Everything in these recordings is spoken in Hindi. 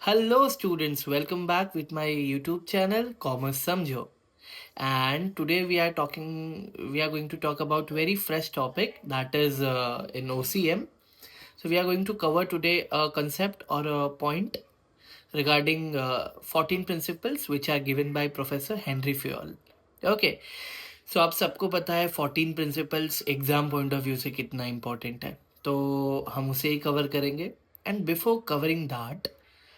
Hello students, welcome back with my YouTube channel Commerce Samjho. And today we are going to talk about very fresh topic that is in OCM. So we are going to cover today a concept or a point regarding 14 principles which are given by Professor Henry Fayol. Okay, so आप सबको पता है 14 principles exam point of view से कितना इम्पोर्टेंट है, तो हम उसे ही कवर करेंगे. And before covering that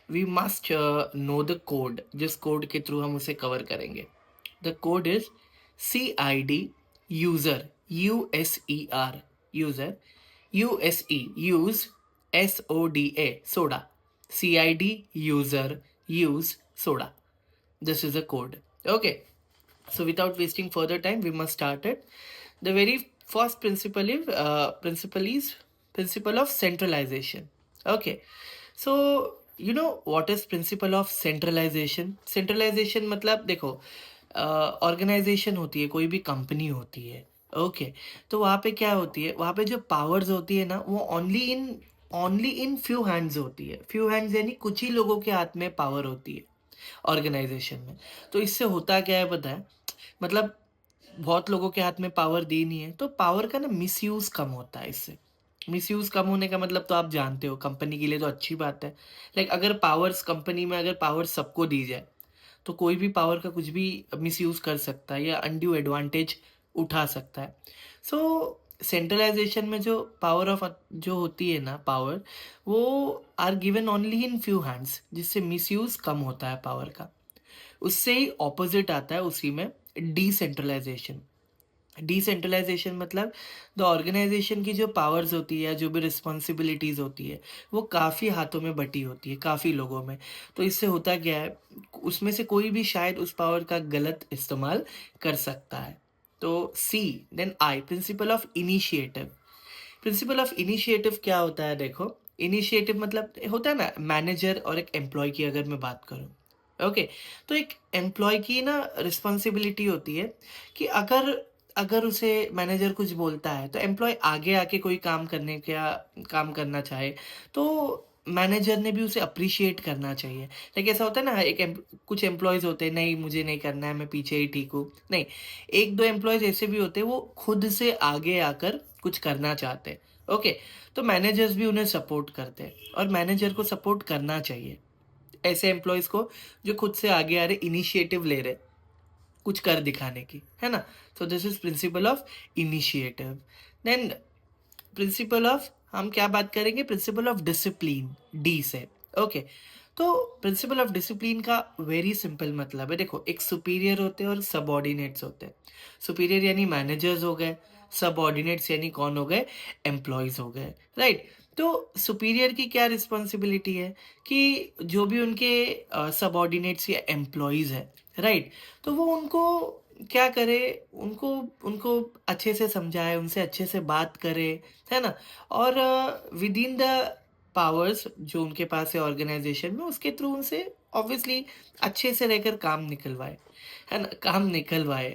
we must know the code, जिस कोड के थ्रू हम उसे कवर करेंगे. The code is CID user, USER user, USE use, SODA soda, CID user use soda. This is a code. Okay, so without wasting further time we must start it. The very first principle is principle of centralization. Okay, so you know what is principle of centralization. Centralization मतलब देखो, ऑर्गेनाइजेशन होती है, कोई भी कंपनी होती है. ओके, तो वहाँ पे क्या होती है, वहाँ पे जो पावर्स होती है ना, वो ओनली इन फ्यू हैंड्स होती है. फ्यू हैंड्स यानी कुछ ही लोगों के हाथ में पावर होती है ऑर्गेनाइजेशन में. तो इससे होता क्या है पता है, मतलब बहुत लोगों के हाथ में पावर दी नहीं है, तो पावर का ना मिसयूज कम होता है. इससे मिसयूज कम होने का मतलब तो आप जानते हो, कंपनी के लिए तो अच्छी बात है. लाइक अगर पावर्स कंपनी में, अगर पावर सबको दी जाए तो कोई भी पावर का कुछ भी मिसयूज कर सकता है या अनड्यू एडवांटेज उठा सकता है. सो सेंट्रलाइजेशन में जो पावर ऑफ जो होती है ना, पावर वो are given only in few hands, जिससे मिसयूज कम होता है पावर का. उससे ही ऑपोजिट आता है उसी में डिसेंट्रलाइजेशन. डिसेंट्रलाइजेशन मतलब द ऑर्गेनाइजेशन की जो पावर्स होती है या जो भी रिस्पॉन्सिबिलिटीज़ होती है वो काफ़ी हाथों में बटी होती है, काफ़ी लोगों में. तो इससे होता क्या है, उसमें से कोई भी शायद उस पावर का गलत इस्तेमाल कर सकता है. तो C, then I, principle of initiative. Principle of initiative क्या होता है, देखो इनिशिएटिव मतलब होता है ना, मैनेजर और एक एम्प्लॉय की अगर मैं बात करूँ. ओके, तो एक एम्प्लॉय की ना रिस्पॉन्सिबिलिटी होती है कि अगर अगर उसे मैनेजर कुछ बोलता है तो एम्प्लॉय आगे आके कोई काम करना चाहे तो मैनेजर ने भी उसे अप्रिशिएट करना चाहिए. लाइक ऐसा होता है ना, कुछ एम्प्लॉयज़ होते हैं, नहीं मुझे नहीं करना है, मैं पीछे ही ठीक हूँ. नहीं, एक दो एम्प्लॉयज़ ऐसे भी होते हैं वो खुद से आगे आकर कुछ करना चाहते हैं. ओके, तो मैनेजर्स भी उन्हें सपोर्ट करते हैं और मैनेजर को सपोर्ट करना चाहिए ऐसे एम्प्लॉयज़ को जो खुद से आगे आ रहे, इनिशिएटिव ले रहे कुछ कर दिखाने की, है ना. So this is principle of initiative. Then principle of, हम क्या बात करेंगे, प्रिंसिपल ऑफ डिसिप्लिन, डी से. ओके, तो प्रिंसिपल ऑफ डिसिप्लिन का वेरी सिंपल मतलब है, देखो एक सुपीरियर होते हैं और सबऑर्डिनेट्स होते हैं. सुपीरियर यानी मैनेजर्स हो गए, सबऑर्डिनेट्स यानी कौन हो गए, एम्प्लॉयज हो गए, राइट. तो सुपीरियर की क्या रिस्पॉन्सिबिलिटी है कि जो भी उनके सबऑर्डिनेट्स या एम्प्लॉयज है, राइट, तो वो उनको क्या करे, उनको उनको अच्छे से समझाए, उनसे अच्छे से बात करे, है ना. और विद इन द पावर्स जो उनके पास है ऑर्गेनाइजेशन में, उसके थ्रू उनसे ऑब्वियसली अच्छे से रहकर काम निकलवाए, है ना, काम निकलवाए.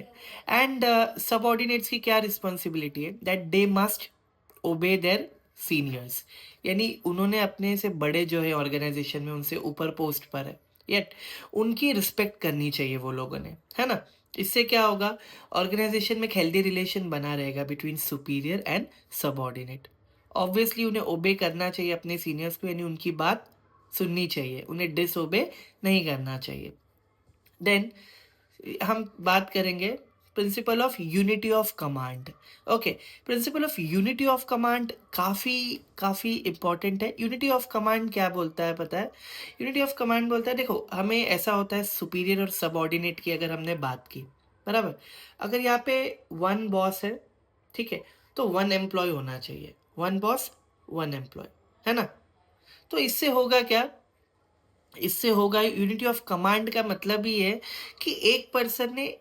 एंड सबऑर्डिनेट्स की क्या रिस्पॉन्सिबिलिटी है, दैट दे मस्ट ओबे देयर सीनियर्स. यानी उन्होंने अपने से बड़े जो है ऑर्गेनाइजेशन में, उनसे ऊपर पोस्ट पर है, येट उनकी रिस्पेक्ट करनी चाहिए वो लोगों ने, है ना. इससे क्या होगा, ऑर्गेनाइजेशन में एक हेल्दी रिलेशन बना रहेगा between superior and subordinate. Obviously उन्हें ओबे करना चाहिए अपने सीनियर्स को, यानी उनकी बात सुननी चाहिए, उन्हें डिसओबे नहीं करना चाहिए. देन हम बात करेंगे principle of unity of command. Okay, principle of unity of command काफ़ी काफ़ी इंपॉर्टेंट है. यूनिटी ऑफ कमांड क्या बोलता है पता है, यूनिटी ऑफ कमांड बोलता है, देखो हमें ऐसा होता है सुपीरियर और सबऑर्डिनेट की अगर हमने बात की, बराबर, अगर यहाँ पे वन बॉस है, ठीक है, तो वन एम्प्लॉय होना चाहिए, वन बॉस वन एम्प्लॉय, है ना. तो इससे होगा क्या, इससे होगा यूनिटी ऑफ कमांड का मतलब ही है कि एक पर्सन ने,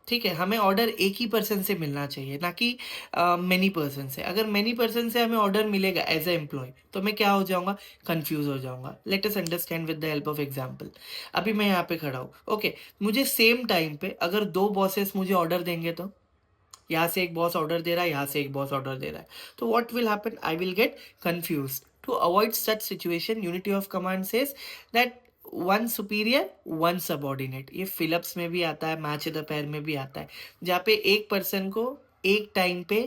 ठीक है, हमें ऑर्डर एक ही पर्सन से मिलना चाहिए, ना कि मैनी पर्सन से. अगर मैनी पर्सन से हमें ऑर्डर मिलेगा एज ए एम्प्लॉय तो मैं क्या हो जाऊंगा, कंफ्यूज हो जाऊंगा. Let us understand with the help of example. अभी मैं यहाँ पे खड़ा हूँ, ओके, मुझे सेम टाइम पे अगर दो बॉसेस मुझे ऑर्डर देंगे, तो यहाँ से एक बॉस ऑर्डर दे रहा है, यहाँ से एक बॉस ऑर्डर दे रहा है, तो what will happen, I will get confuse. To avoid such situation, unity of command says that one superior one subordinate. ये फिलिप्स में भी आता है, मैच द पेयर में भी आता है, जहाँ पे एक पर्सन को एक टाइम पे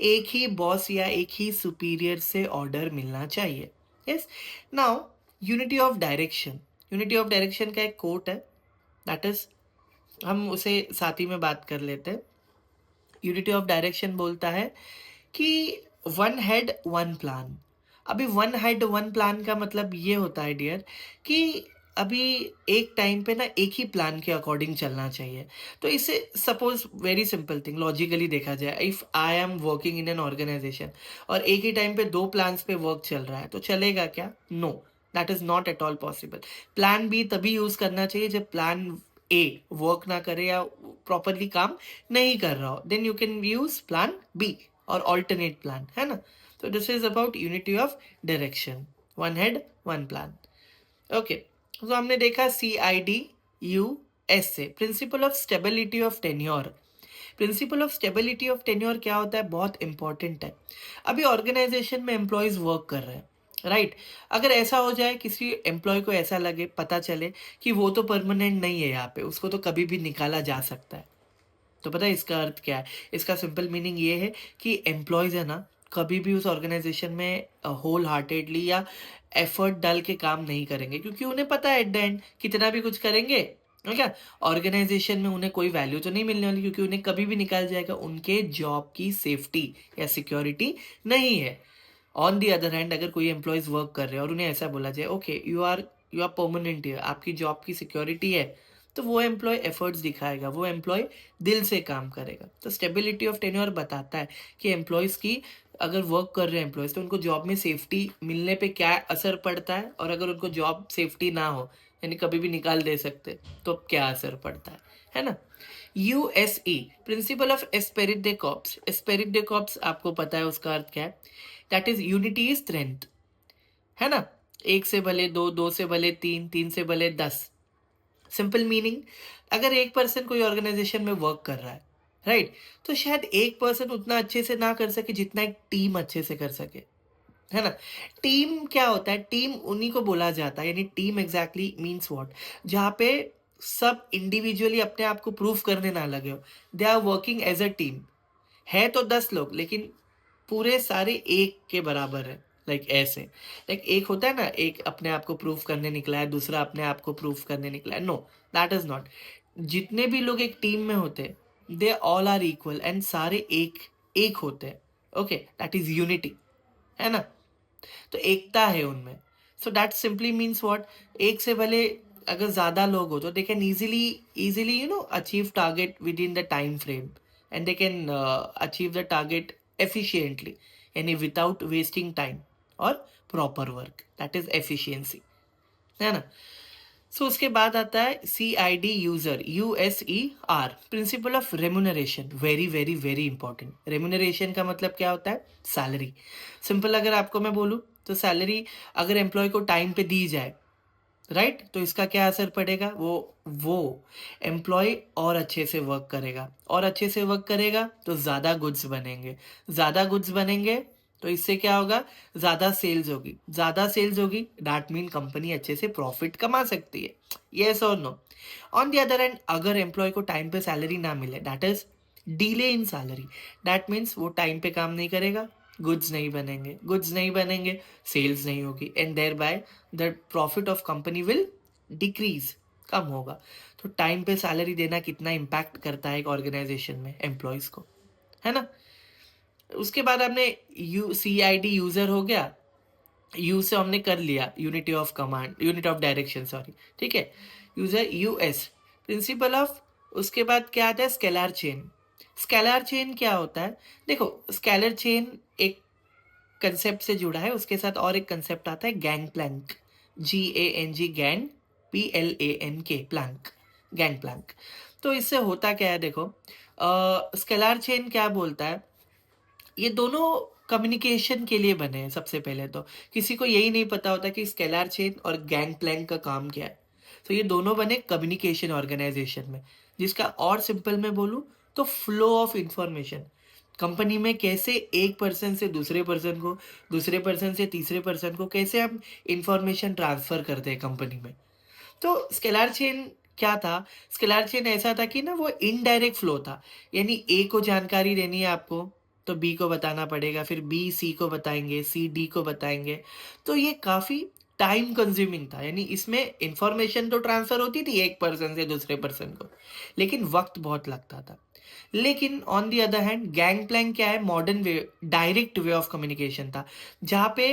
एक ही बॉस या एक ही सुपीरियर से ऑर्डर मिलना चाहिए. Yes. Now unity of direction. Unity of direction का एक कोट है, दैट इज, हम उसे साथ ही में बात कर लेते हैं. यूनिटी ऑफ डायरेक्शन बोलता है कि वन हेड वन प्लान. अभी वन हेड वन प्लान का मतलब ये होता है डियर कि अभी एक टाइम पे ना एक ही प्लान के अकॉर्डिंग चलना चाहिए. तो इसे suppose very simple thing logically देखा जाए, if I am working in an organization और एक ही टाइम पे दो प्लान्स पे वर्क चल रहा है, तो चलेगा क्या? No, that is not at all possible. Plan B तभी यूज करना चाहिए जब प्लान ए वर्क ना करे या प्रॉपरली काम नहीं कर रहा हो, then you can use plan B और ऑल्टरनेट प्लान, है ना. तो this is about unity of direction, one head one plan. Okay, तो हमने देखा CIDUS से principle of stability of tenure. Principle of stability of tenure क्या होता है? बहुत इंपॉर्टेंट है. अभी ऑर्गेनाइजेशन में एम्प्लॉयज वर्क कर रहे हैं, राइट. अगर ऐसा हो जाए, किसी एम्प्लॉय को ऐसा लगे, पता चले कि वो तो परमानेंट नहीं है यहाँ पे, उसको तो कभी भी निकाला जा सकता है, तो पता है इसका अर्थ क्या है? इसका सिंपल मीनिंग ये है कि एम्प्लॉयज है ना, कभी भी उस ऑर्गेनाइजेशन में होल हार्टेडली या एफर्ट डाल के काम नहीं करेंगे, क्योंकि उन्हें पता है एट द एंड कितना भी कुछ करेंगे, क्या ऑर्गेनाइजेशन में उन्हें कोई वैल्यू तो नहीं मिलने वाली, क्योंकि उन्हें कभी भी निकाल जाएगा. उनके जॉब की सेफ्टी या सिक्योरिटी नहीं है. ऑन दी अदर हैंड, अगर कोई एम्प्लॉयज वर्क कर रहे हैं और उन्हें ऐसा बोला जाए, ओके यू आर परमानेंट है, आपकी जॉब की सिक्योरिटी है, तो वो एम्प्लॉय एफर्ट्स दिखाएगा, वो एम्प्लॉय दिल से काम करेगा. तो स्टेबिलिटी ऑफ टेन्योर बताता है कि एम्प्लॉयज़ की, अगर वर्क कर रहे हैं एम्प्लॉयज़, तो उनको जॉब में सेफ्टी मिलने पे क्या असर पड़ता है, और अगर उनको जॉब सेफ्टी ना हो, यानी कभी भी निकाल दे सकते, तो क्या असर पड़ता है ना. USE principle of esprit de corps. Esprit de corps आपको पता है उसका अर्थ क्या है? That is unity is strength, है ना. एक से भले दो, दो से भले तीन, तीन से भले 10. सिंपल मीनिंग, अगर एक पर्सन कोई ऑर्गेनाइजेशन में वर्क कर रहा है, राइट, तो शायद एक पर्सन उतना अच्छे से ना कर सके जितना एक टीम अच्छे से कर सके, है ना. टीम क्या होता है? टीम उन्हीं को बोला जाता है, यानी टीम एग्जैक्टली मीन्स व्हाट, जहाँ पे सब इंडिविजुअली अपने आप को प्रूव करने ना लगे हो, they are working as a team. है तो 10 लोग, लेकिन पूरे सारे एक के बराबर है. लाइक ऐसे, लाइक एक होता है ना, एक अपने आप को प्रूफ करने निकला है, दूसरा अपने आप को प्रूफ करने निकला है. No, that is not. जितने भी लोग एक टीम में होते हैं, they all are equal and सारे एक एक होते हैं. ओके, दैट इज यूनिटी, है ना. तो एकता है उनमें. So that simply means what, एक से भले अगर ज्यादा लोग हो तो they can easily achieve target with in the time frame, and they can achieve the target efficiently, यानी विदाउट वेस्टिंग टाइम और proper work, that is efficiency, है ना. सो उसके बाद आता है CID user, USER principle of remuneration. Very very very important. Remuneration का मतलब क्या होता है? सैलरी. सिंपल अगर आपको मैं बोलूँ तो सैलरी अगर एम्प्लॉय को टाइम पे दी जाए, राइट, तो इसका क्या असर पड़ेगा? वो एम्प्लॉय और अच्छे से वर्क करेगा, और अच्छे से वर्क करेगा तो ज़्यादा गुड्स बनेंगे, ज़्यादा गुड्स बनेंगे तो इससे क्या होगा? ज़्यादा सेल्स होगी, ज़्यादा सेल्स होगी, दैट मीन कंपनी अच्छे से प्रॉफिट कमा सकती है. येस और no. On the other hand, अगर एम्प्लॉय को टाइम पे सैलरी ना मिले, that is delay in salary, that means वो टाइम पे काम नहीं करेगा, गुड्स नहीं बनेंगे, गुड्स नहीं बनेंगे, सेल्स नहीं होगी, and thereby the profit of company will decrease, कम होगा. तो टाइम पे सैलरी देना कितना इम्पैक्ट करता है एक ऑर्गेनाइजेशन में एम्प्लॉयज को, है ना. उसके बाद हमने CID यूजर हो गया, यू से हमने कर लिया unity of command, unit of direction, sorry, ठीक है. यूजर US प्रिंसिपल ऑफ, उसके बाद क्या आता है? Scalar chain. स्केलर चेन क्या होता है? देखो, स्केलर चेन एक कंसेप्ट से जुड़ा है, उसके साथ और एक कंसेप्ट आता है gang plank, GANG, gang PLANK, plank, gang plank. तो इससे होता क्या है? देखो, स्केलर चेन क्या बोलता है, ये दोनों कम्युनिकेशन के लिए बने हैं. सबसे पहले तो किसी को यही नहीं पता होता कि स्केलर चेन और गैंग प्लैंक का काम क्या है. तो ये दोनों बने कम्युनिकेशन ऑर्गेनाइजेशन में, जिसका और सिंपल में बोलूँ तो फ्लो ऑफ इंफॉर्मेशन. कंपनी में कैसे एक पर्सन से दूसरे पर्सन को, दूसरे पर्सन से तीसरे पर्सन को कैसे हम इंफॉर्मेशन ट्रांसफ़र करते हैं कंपनी में। तो स्केलर चेन क्या था? स्केलर चेन ऐसा था कि ना वो इनडायरेक्ट फ्लो था। यानी ए को जानकारी देनी है आपको, तो बी को बताना पड़ेगा, फिर बी सी को बताएँगे, सी डी को बताएँगे। तो ये काफ़ी टाइम कंज्यूमिंग था। यानी इसमें इन्फॉर्मेशन तो ट्रांसफ़र होती थी एक पर्सन से दूसरे पर्सन को, लेकिन वक़्त बहुत लगता था। लेकिन on the other hand gang plank क्या है? Modern way, direct way of communication था, जहाँ पे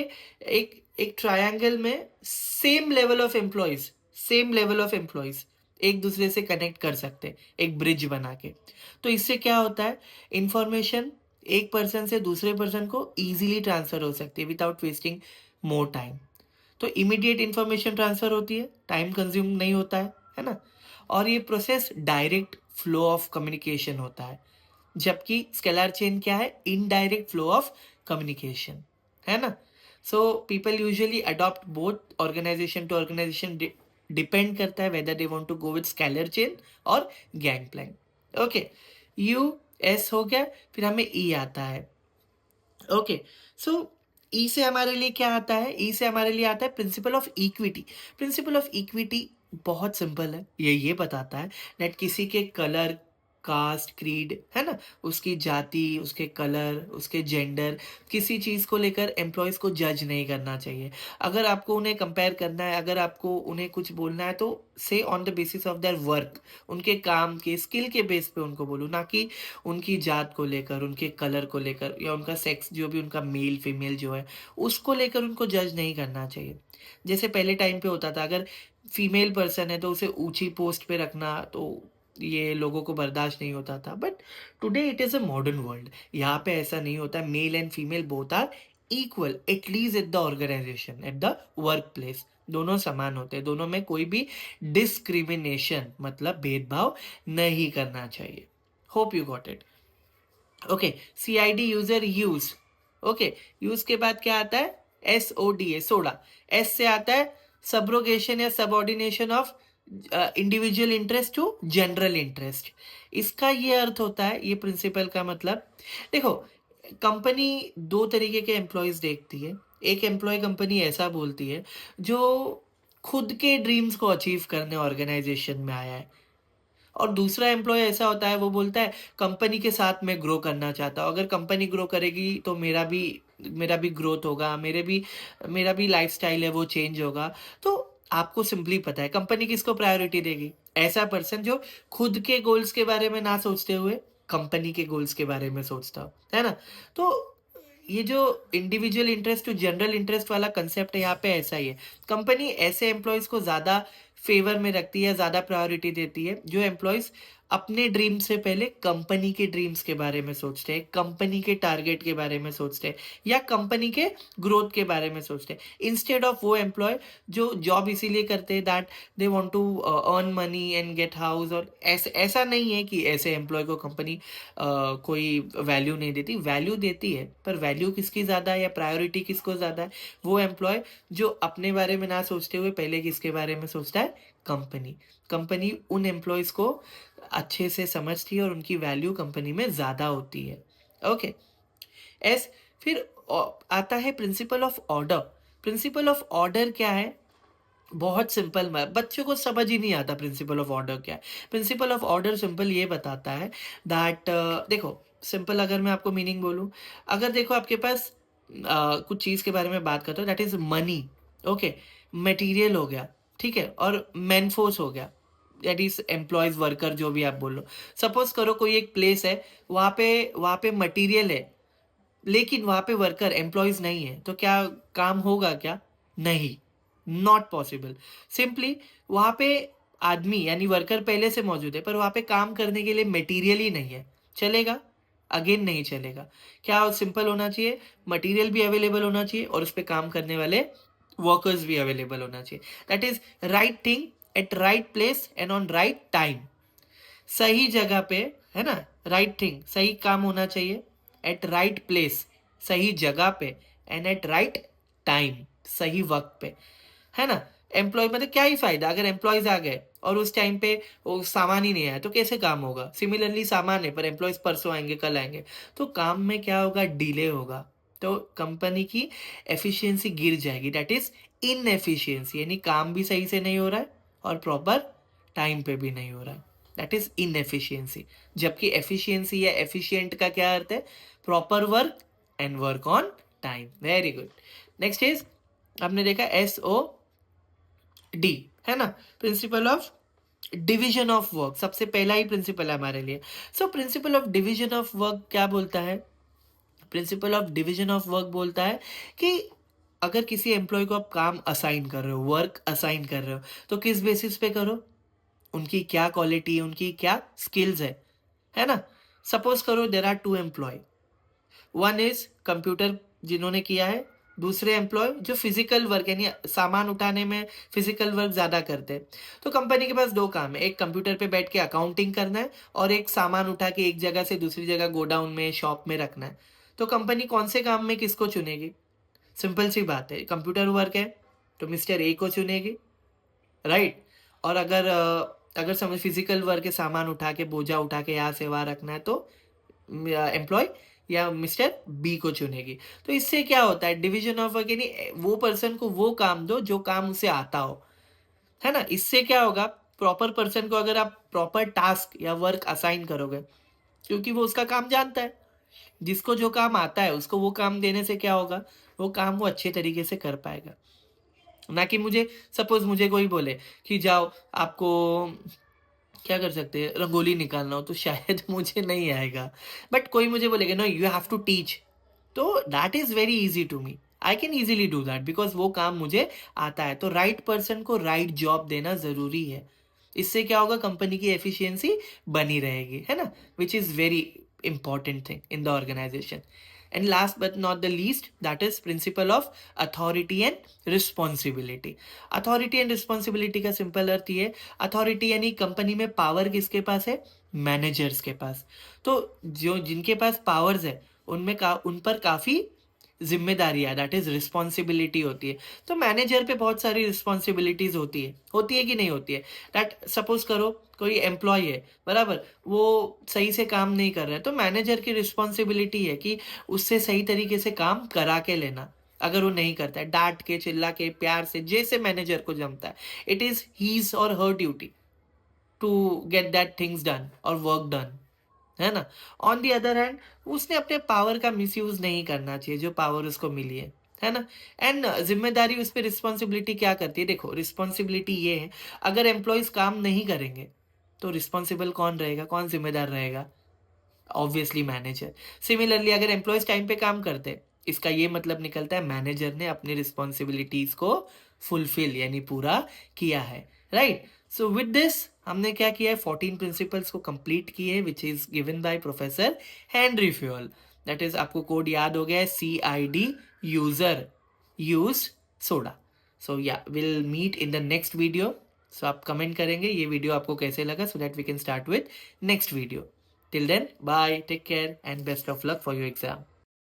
एक एक ट्रायंगल में सेम लेवल ऑफ एम्प्लॉयज एक दूसरे से कनेक्ट कर सकते हैं, एक ब्रिज बना के। तो इससे क्या होता है? इंफॉर्मेशन एक पर्सन से दूसरे पर्सन को इजीली ट्रांसफर हो सकती है विदाउट वेस्टिंग मोर टाइम। तो इमीडिएट इंफॉर्मेशन ट्रांसफर होती है, टाइम कंज्यूम नहीं होता है ना? और ये process direct flow of communication होता है, जबकि स्केलर चेन क्या है? इनडायरेक्ट फ्लो ऑफ कम्युनिकेशन, है ना? So people usually adopt both, organisation to organisation depend करता है whether they want to go with scalar chain और gang plank. Okay, U S हो गया, फिर हमें ई आता है। ओके, सो ई से हमारे लिए क्या आता है? ई से हमारे लिए आता है principle of equity. Principle of equity बहुत सिंपल है, ये बताता है दैट किसी के कलर, कास्ट, क्रीड, है ना, उसकी जाति, उसके कलर, उसके जेंडर, किसी चीज़ को लेकर एम्प्लॉयज़ को जज नहीं करना चाहिए। अगर आपको उन्हें कंपेयर करना है, अगर आपको उन्हें कुछ बोलना है, तो से on the basis of their work, उनके काम के स्किल के बेस पे उनको बोलो, ना कि उनकी जात को लेकर, उनके कलर को लेकर, या उनका सेक्स जो भी उनका मेल फीमेल जो है उसको लेकर उनको जज नहीं करना चाहिए। जैसे पहले टाइम पे होता था, अगर फीमेल पर्सन है तो उसे ऊंची पोस्ट पे रखना, तो ये लोगों को बर्दाश्त नहीं होता था। But today it is a modern world, यहाँ पे ऐसा नहीं होता। Male and female both are equal, at least at the organization, at the work place. दोनों समान होते हैं, दोनों में कोई भी डिस्क्रिमिनेशन मतलब भेदभाव नहीं करना चाहिए। Hope you got it. Okay, C I D user use. Okay, use के बाद क्या आता है? S O D A, soda. S से आता है सबरोगेशन या subordination of individual interest to general interest. इसका ये अर्थ होता है, ये प्रिंसिपल का मतलब, देखो, कंपनी दो तरीके के एम्प्लॉयज देखती है। एक एम्प्लॉय कंपनी ऐसा बोलती है जो खुद के ड्रीम्स को अचीव करने ऑर्गेनाइजेशन में आया है, और दूसरा एम्प्लॉय ऐसा होता है, वो बोलता है कंपनी के साथ मैं ग्रो करना चाहता हूँ, अगर कंपनी ग्रो करेगी तो मेरा भी ग्रोथ होगा, मेरा भी लाइफस्टाइल है वो चेंज होगा। तो आपको सिंपली पता है कंपनी किसको प्रायोरिटी देगी? ऐसा पर्सन जो खुद के गोल्स के बारे में ना सोचते हुए कंपनी के गोल्स के बारे में सोचता हो, है ना? तो ये जो individual interest to general interest वाला कंसेप्ट है, यहाँ पे ऐसा ही है। कंपनी ऐसे एम्प्लॉयज़ को ज़्यादा फेवर में रखती है, ज़्यादा प्रायोरिटी देती है जो एम्प्लॉयज़ अपने ड्रीम से पहले कंपनी के ड्रीम्स के बारे में सोचते हैं, कंपनी के टारगेट के बारे में सोचते हैं, या कंपनी के ग्रोथ के बारे में सोचते हैं, इंस्टेड ऑफ वो एम्प्लॉय जो जॉब इसीलिए करते हैं that they want to earn money and get house. और ऐसा नहीं है कि ऐसे एम्प्लॉय को कंपनी कोई वैल्यू नहीं देती, वैल्यू देती है, पर वैल्यू किसकी ज़्यादा है या प्रायोरिटी किसको ज़्यादा है? वो एम्प्लॉय जो अपने बारे में ना सोचते हुए पहले किसके बारे में सोचता है? कंपनी। कंपनी उन एम्प्लॉयज़ को अच्छे से समझती है और उनकी वैल्यू कंपनी में ज़्यादा होती है। Okay, S. फिर आता है principle of order. Principle of order क्या है? बहुत सिंपल, बच्चों को समझ ही नहीं आता प्रिंसिपल ऑफ ऑर्डर क्या है। प्रिंसिपल ऑफ ऑर्डर सिंपल ये बताता है दैट, देखो, सिंपल अगर मैं आपको मीनिंग बोलूँ, अगर देखो आपके पास कुछ चीज़ के बारे में बात करते हो, that is money. Okay, material हो गया, ठीक है, और मैन फोर्स हो गया, दैट इज एम्प्लॉयज, वर्कर, जो भी आप बोल लो। सपोज करो कोई एक प्लेस है, वहाँ पे मटेरियल है, लेकिन वहाँ पे वर्कर एम्प्लॉयज नहीं है, तो क्या काम होगा क्या? नहीं, नॉट पॉसिबल। सिंपली वहाँ पे आदमी यानी वर्कर पहले से मौजूद है, पर वहाँ पे काम करने के लिए मटेरियल ही नहीं है, चलेगा? अगेन नहीं चलेगा। क्या सिंपल होना चाहिए? मटेरियल भी अवेलेबल होना चाहिए और उस पर काम करने वाले वर्कर्स भी अवेलेबल होना चाहिए। That is right thing at right place and on right time. सही जगह पे, है ना, राइट थिंग, सही काम होना चाहिए, एट राइट प्लेस, सही जगह पे, एंड एट राइट टाइम, सही वक्त पे, है ना? एम्प्लॉय मतलब क्या ही फायदा अगर एम्प्लॉयज आ गए और उस टाइम पे वो सामान ही नहीं आया तो कैसे काम होगा। सिमिलरली सामान है पर एम्प्लॉयज परसों आएंगे कल आएंगे तो काम में क्या होगा, डिले होगा। तो कंपनी की एफिशिएंसी गिर जाएगी, दैट इज इनएफिशिएंसी, यानी काम भी सही से नहीं हो रहा है और प्रॉपर टाइम पे भी नहीं हो रहा है, दैट इज इनएफिशिएंसी। जबकि एफिशिएंसी या एफिशिएंट का क्या अर्थ है, proper work and work on time. Very good. Next is आपने देखा SOD, है ना, principle of division of work, सबसे पहला ही प्रिंसिपल है हमारे लिए। So principle of division of work क्या बोलता है, principle of division of work बोलता है कि अगर किसी एम्प्लॉय को आप काम असाइन कर रहे हो, वर्क असाइन कर रहे हो, तो किस बेसिस पे करो, उनकी क्या क्वालिटी है, उनकी क्या स्किल्स है ना। सपोज करो there are 2 employee, one is computer जिन्होंने किया है, दूसरे एम्प्लॉय जो फिजिकल वर्क यानी सामान उठाने में फिजिकल वर्क ज़्यादा करते हैं। तो कंपनी के पास 2 काम है, एक कंप्यूटर पे बैठ के अकाउंटिंग करना है और एक सामान उठा के एक जगह से दूसरी जगह गोडाउन में शॉप में रखना है। तो कंपनी कौन से काम में किसको चुनेगी, सिंपल सी बात है, कंप्यूटर वर्क है तो मिस्टर ए को चुनेगी, राइट। और अगर समझ फिजिकल वर्क के सामान उठा के बोझा उठा के यहाँ से वहाँ रखना है तो एम्प्लॉय या मिस्टर बी को चुनेगी। तो इससे क्या होता है, डिवीजन ऑफ वर्क, यानी वो पर्सन को वो काम दो जो काम उसे आता हो, है ना। इससे क्या होगा, प्रॉपर पर्सन को अगर आप प्रॉपर टास्क या वर्क असाइन करोगे, क्योंकि वो उसका काम जानता है, जिसको जो काम आता है उसको वो काम देने से क्या होगा, वो काम वो अच्छे तरीके से कर पाएगा। ना कि मुझे सपोज मुझे कोई बोले कि जाओ आपको क्या कर सकते हैं, रंगोली निकालना हो, तो शायद मुझे नहीं आएगा, बट कोई मुझे बोलेगा no you have to teach, तो that is very easy to me, I can easily do that because वो काम मुझे आता है। तो राइट पर्सन को राइट जॉब देना जरूरी है, इससे क्या होगा, कंपनी की एफिशिएंसी बनी रहेगी, है ना, which is very important thing in the organization. And last but not the least, that is principle of authority and responsibility. Authority and responsibility का सिंपल अर्थ ये, अथॉरिटी यानी कंपनी में पावर किसके पास है, मैनेजर्स के पास। तो जो जिनके पास पावर्स है उन पर काफ़ी जिम्मेदारियाँ, दैट इज रिस्पॉन्सिबिलिटी होती है। तो मैनेजर पे बहुत सारी रिस्पॉन्सिबिलिटीज होती है कि नहीं होती है। दैट सपोज करो कोई एम्प्लॉय है, बराबर, वो सही से काम नहीं कर रहा है, तो मैनेजर की रिस्पॉन्सिबिलिटी है कि उससे सही तरीके से काम करा के लेना। अगर वो नहीं करता है, डांट के चिल्ला के प्यार से, जैसे मैनेजर को जमता है, इट इज हीज और her duty to get that things done और वर्क डन, है ना। ऑन दी अदर हैंड उसने अपने पावर का मिसयूज नहीं करना चाहिए, जो पावर उसको मिली है ना। एंड जिम्मेदारी उस पर रिस्पॉन्सिबिलिटी क्या करती है, देखो रिस्पॉन्सिबिलिटी ये है, अगर एम्प्लॉयज काम नहीं करेंगे तो रिस्पॉन्सिबल कौन रहेगा, कौन जिम्मेदार रहेगा, ऑब्वियसली मैनेजर। सिमिलरली अगर एम्प्लॉयज टाइम पे काम करते, इसका ये मतलब निकलता है मैनेजर ने अपनी रिस्पॉन्सिबिलिटीज को फुलफिल यानी पूरा किया है, राइट। सो विद दिस हमने क्या किया है, 14 प्रिंसिपल्स को कंप्लीट किए, which is given by professor Henry Fayol. That is आपको कोड याद हो गया है, CID, user, use, soda. So या will meet in the next video. So आप कमेंट करेंगे ये वीडियो आपको कैसे लगा, so that we can start with next video. Till then, bye, take care, and best of luck for your exam.